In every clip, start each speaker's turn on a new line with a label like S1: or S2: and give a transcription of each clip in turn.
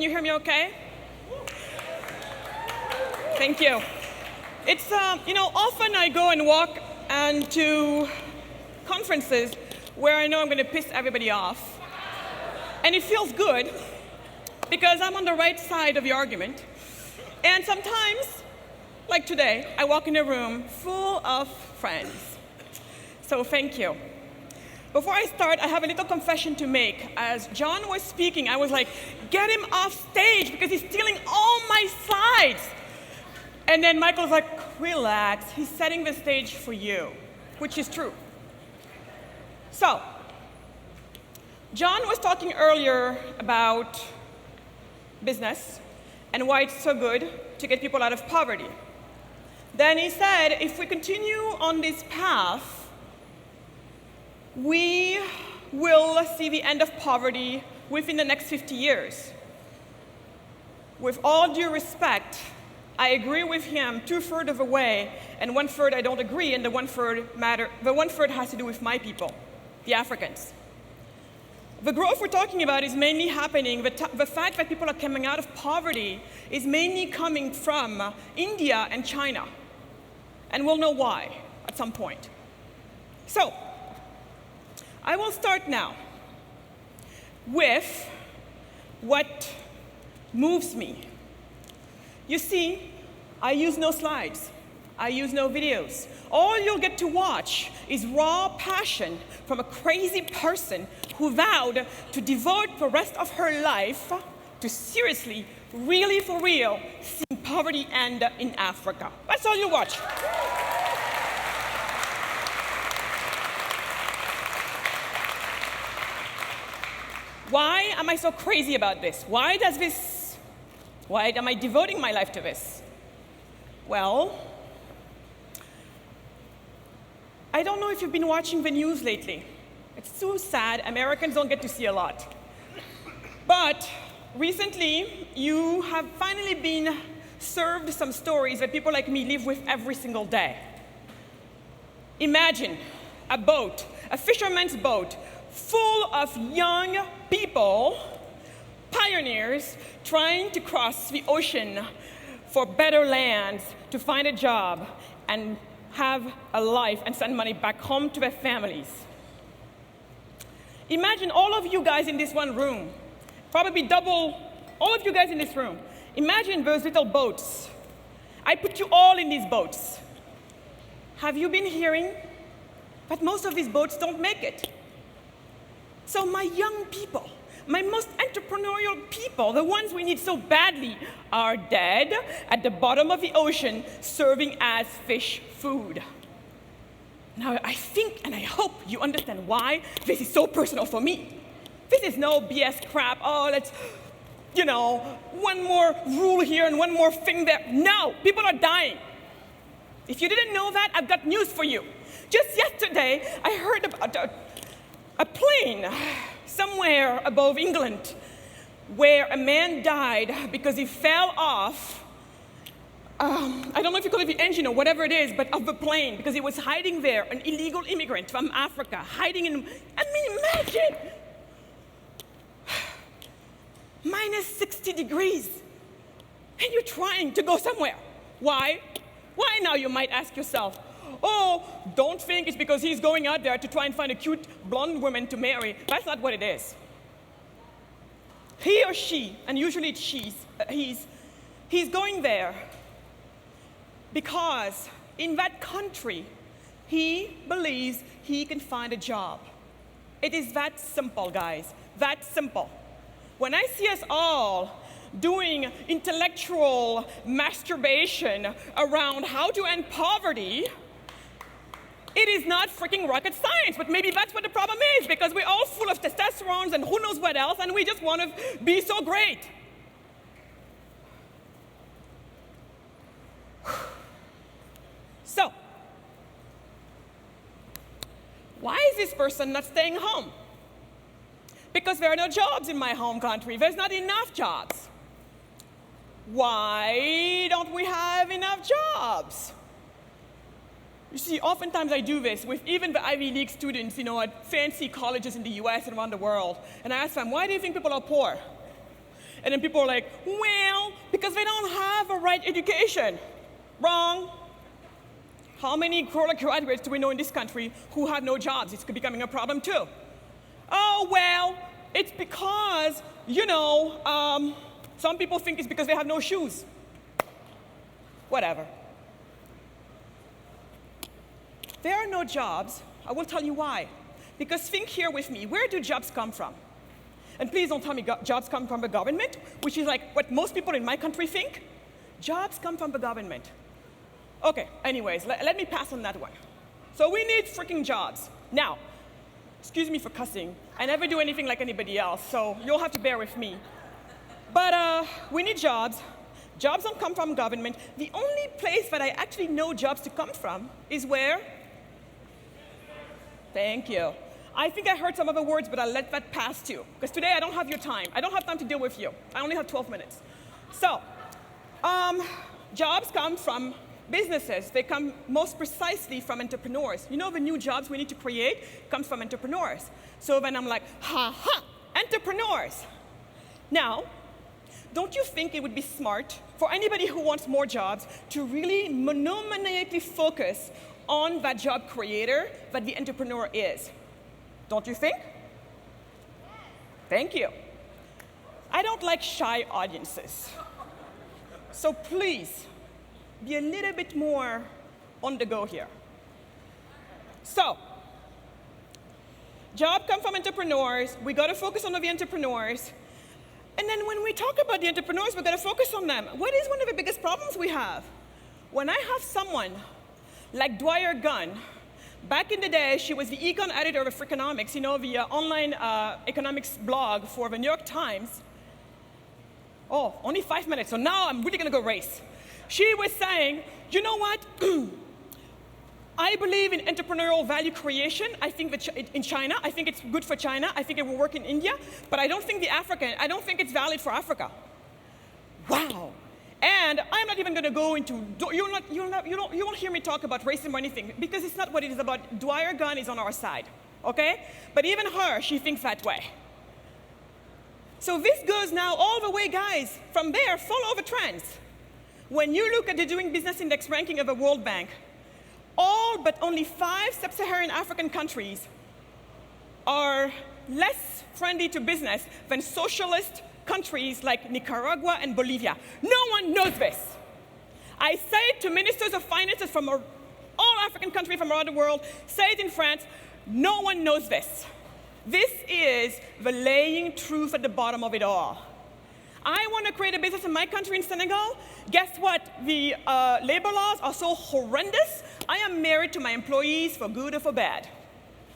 S1: Can you hear me okay? Thank you. It's, often I go and walk and to conferences where I know I'm going to piss everybody off. And it feels good because I'm on the right side of the argument. And sometimes, like today, I walk in a room full of friends. So thank you. Before I start, I have a little confession to make. As John was speaking, I was like, get him off stage because he's stealing all my slides. And then Michael's like, relax, he's setting the stage for you, which is true. So, John was talking earlier about business and why it's so good to get people out of poverty. Then he said, if we continue on this path, we will see the end of poverty within the next 50 years. With all due respect, I agree with him 2/3 of the way, and 1/3 I don't agree, and the 1/3 has to do with my people, the Africans. The growth we're talking about is mainly happening, the fact that people are coming out of poverty is mainly coming from India and China. And we'll know why at some point. So, I will start now with what moves me. You see, I use no slides. I use no videos. All you'll get to watch is raw passion from a crazy person who vowed to devote the rest of her life to seriously, really for real, seeing poverty end in Africa. That's all you watch. Why am I so crazy about this? Why am I devoting my life to this? Well, I don't know if you've been watching the news lately. It's so sad. Americans don't get to see a lot. But recently, you have finally been served some stories that people like me live with every single day. Imagine a boat, a fisherman's boat, full of young people, pioneers, trying to cross the ocean for better lands, to find a job, and have a life and send money back home to their families. Imagine all of you guys in this one room, probably double all of you guys in this room. Imagine those little boats. I put you all in these boats. Have you been hearing that most of these boats don't make it? So my young people, my most entrepreneurial people, the ones we need so badly, are dead at the bottom of the ocean serving as fish food. Now, I think and I hope you understand why this is so personal for me. This is no BS crap, let's, one more rule here and one more thing there. No, people are dying. If you didn't know that, I've got news for you. Just yesterday, I heard about a plane somewhere above England where a man died because he fell off, I don't know if you call it the engine or whatever it is, but of the plane, because he was hiding there, an illegal immigrant from Africa, hiding in, imagine, minus 60 degrees, and you're trying to go somewhere. Why? Why now, you might ask yourself? Oh, don't think it's because he's going out there to try and find a cute blonde woman to marry. That's not what it is. He or she, and usually it's he's going there because in that country, he believes he can find a job. It is that simple, guys, that simple. When I see us all doing intellectual masturbation around how to end poverty, it is not freaking rocket science, but maybe that's what the problem is, because we're all full of testosterone and who knows what else, and we just want to be so great. So, why is this person not staying home? Because there are no jobs in my home country. There's not enough jobs. Why don't we have enough jobs? You see, oftentimes I do this with even the Ivy League students, at fancy colleges in the US and around the world. And I ask them, why do you think people are poor? And then people are like, well, because they don't have a right education. Wrong. How many graduates do we know in this country who have no jobs? It's becoming a problem too. Oh, well, it's because, some people think it's because they have no shoes. Whatever. There are no jobs. I will tell you why. Because think here with me, where do jobs come from? And please don't tell me jobs come from the government, which is like what most people in my country think. Jobs come from the government. Okay, anyways, let me pass on that one. So we need freaking jobs. Now, excuse me for cussing. I never do anything like anybody else, so you'll have to bear with me. But we need jobs. Jobs don't come from government. The only place that I actually know jobs to come from is where? Thank you. I think I heard some other words, but I'll let that pass too. Because today I don't have your time. I don't have time to deal with you. I only have 12 minutes. So, jobs come from businesses. They come most precisely from entrepreneurs. You know, the new jobs we need to create comes from entrepreneurs. So then I'm like, entrepreneurs. Now, don't you think it would be smart for anybody who wants more jobs to really monomaniacally focus on that job creator that the entrepreneur is? Don't you think? Thank you. I don't like shy audiences. So please, be a little bit more on the go here. So, jobs come from entrepreneurs. We got to focus on the entrepreneurs. And then when we talk about the entrepreneurs, we got to focus on them. What is one of the biggest problems we have? When I have someone like Dwyer Gunn, back in the day, she was the econ editor of Freakonomics, the online economics blog for the New York Times. Oh, only 5 minutes, so now I'm really going to go race. She was saying, you know what? I believe in entrepreneurial value creation. I think that in China, I think it's good for China. I think it will work in India, but I don't think I don't think it's valid for Africa. Wow. And I'm not even going to go into, you won't hear me talk about racism or anything, because it's not what it is about. Dwyer Gunn is on our side, okay? But even her, she thinks that way. So this goes now all the way, guys, from there, follow the trends. When you look at the Doing Business Index ranking of the World Bank, all but only 5 sub-Saharan African countries are less friendly to business than socialist countries like Nicaragua and Bolivia. No one knows this. I say it to ministers of finances from all African countries from around the world, say it in France, no one knows this. This is the laying truth at the bottom of it all. I want to create a business in my country, in Senegal. Guess what? The labor laws are so horrendous. I am married to my employees for good or for bad.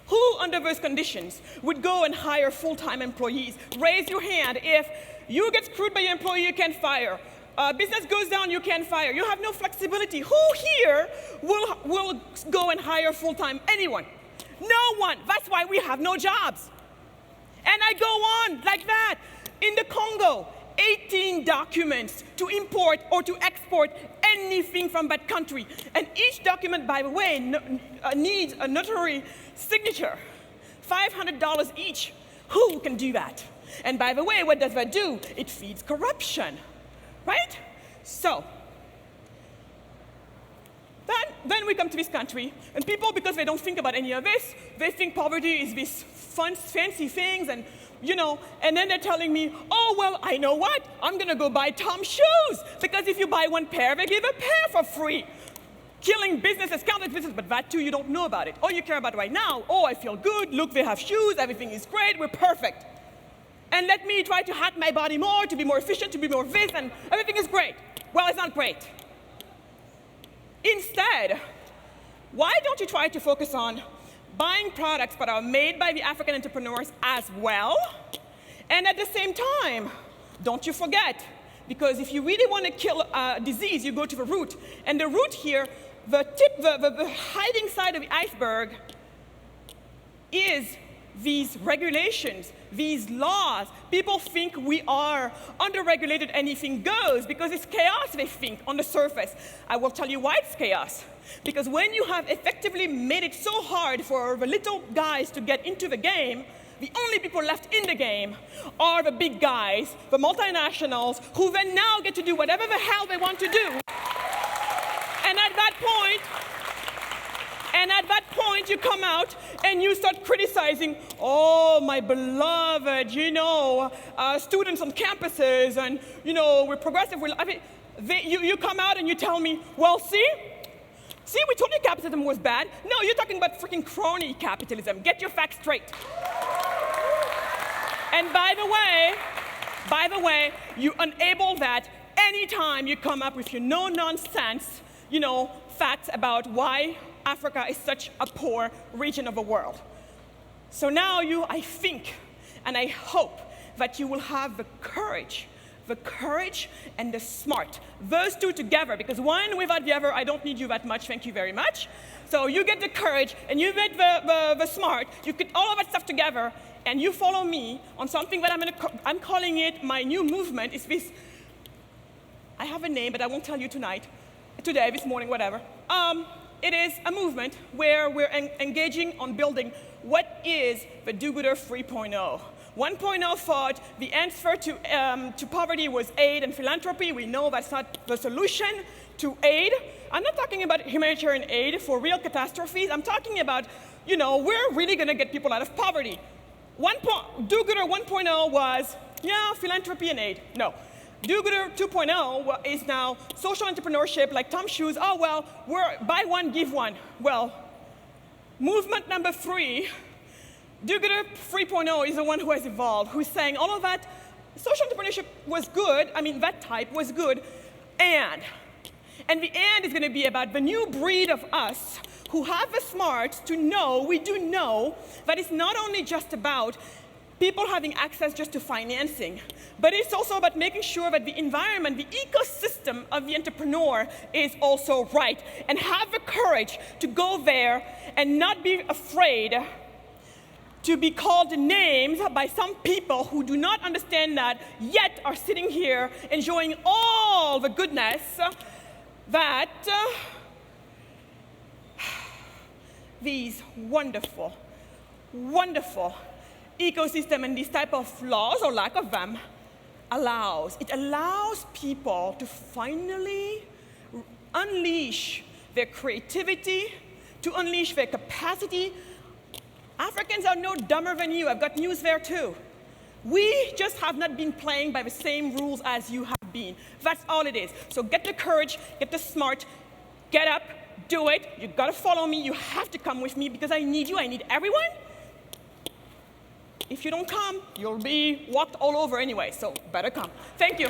S1: Who, under those conditions, would go and hire full-time employees? Raise your hand if you get screwed by your employee, you can't fire. Business goes down, you can't fire. You have no flexibility. Who here will go and hire full-time? Anyone? No one. That's why we have no jobs. And I go on like that. In the Congo, 18 documents to import or to export anything from that country. And each document, by the way, needs a notary signature. $500 each. Who can do that? And by the way, what does that do? It feeds corruption, right? So, then we come to this country, and people, because they don't think about any of this, they think poverty is these fun, fancy things, and and then they're telling me, oh, well, I know what? I'm going to go buy Tom's shoes, because if you buy one pair, they give a pair for free. Killing businesses, countless businesses, but that too, you don't know about it. All you care about right now, oh, I feel good, look, they have shoes, everything is great, we're perfect. And let me try to hack my body more, to be more efficient, to be more this, and everything is great. Well, it's not great. Instead, why don't you try to focus on buying products that are made by the African entrepreneurs as well? And at the same time, don't you forget, because if you really want to kill a disease, you go to the root. And the root here, the hiding side of the iceberg is these regulations, these laws. People think we are under-regulated, anything goes, because it's chaos, they think, on the surface. I will tell you why it's chaos. Because when you have effectively made it so hard for the little guys to get into the game, the only people left in the game are the big guys, the multinationals, who then now get to do whatever the hell they want to do. And at that point, you come out and you start criticizing, oh, my beloved, students on campuses, and, we're progressive. You come out and you tell me, well, see, we told you capitalism was bad. No, you're talking about freaking crony capitalism. Get your facts straight. And by the way, you enable that anytime you come up with your no-nonsense, facts about why Africa is such a poor region of the world. So now I think, and I hope that you will have the courage and the smart, those two together, because one without the other, I don't need you that much, thank you very much. So you get the courage, and you get the smart, you put all of that stuff together, and you follow me on something that I'm calling it my new movement. Is this, I have a name, but I won't tell you today, this morning, whatever. It is a movement where we're engaging on building what is the do-gooder 3.0. 1.0 thought the answer to poverty was aid and philanthropy. We know that's not the solution to aid. I'm not talking about humanitarian aid for real catastrophes. I'm talking about, we're really going to get people out of poverty. Do-gooder 1.0 was, philanthropy and aid. No. Do-gooder 2.0 is now social entrepreneurship, like Tom Shoes. Oh, well, we're buy one, give one. Well, movement number 3, do-gooder 3.0 is the one who has evolved, who's saying all of that social entrepreneurship was good, that type was good, and the and is going to be about the new breed of us who have the smarts to know, we do know, that it's not only just about people having access just to financing, but it's also about making sure that the environment, the ecosystem of the entrepreneur is also right, and have the courage to go there and not be afraid to be called names by some people who do not understand that, yet are sitting here enjoying all the goodness that these wonderful, wonderful ecosystem and this type of laws, or lack of them, allows. It allows people to finally unleash their creativity, to unleash their capacity. Africans are no dumber than you. I've got news there too. We just have not been playing by the same rules as you have been. That's all it is. So get the courage, get the smart, get up, do it. You've got to follow me. You have to come with me because I need you. I need everyone. If you don't come, you'll be walked all over anyway, so better come. Thank you.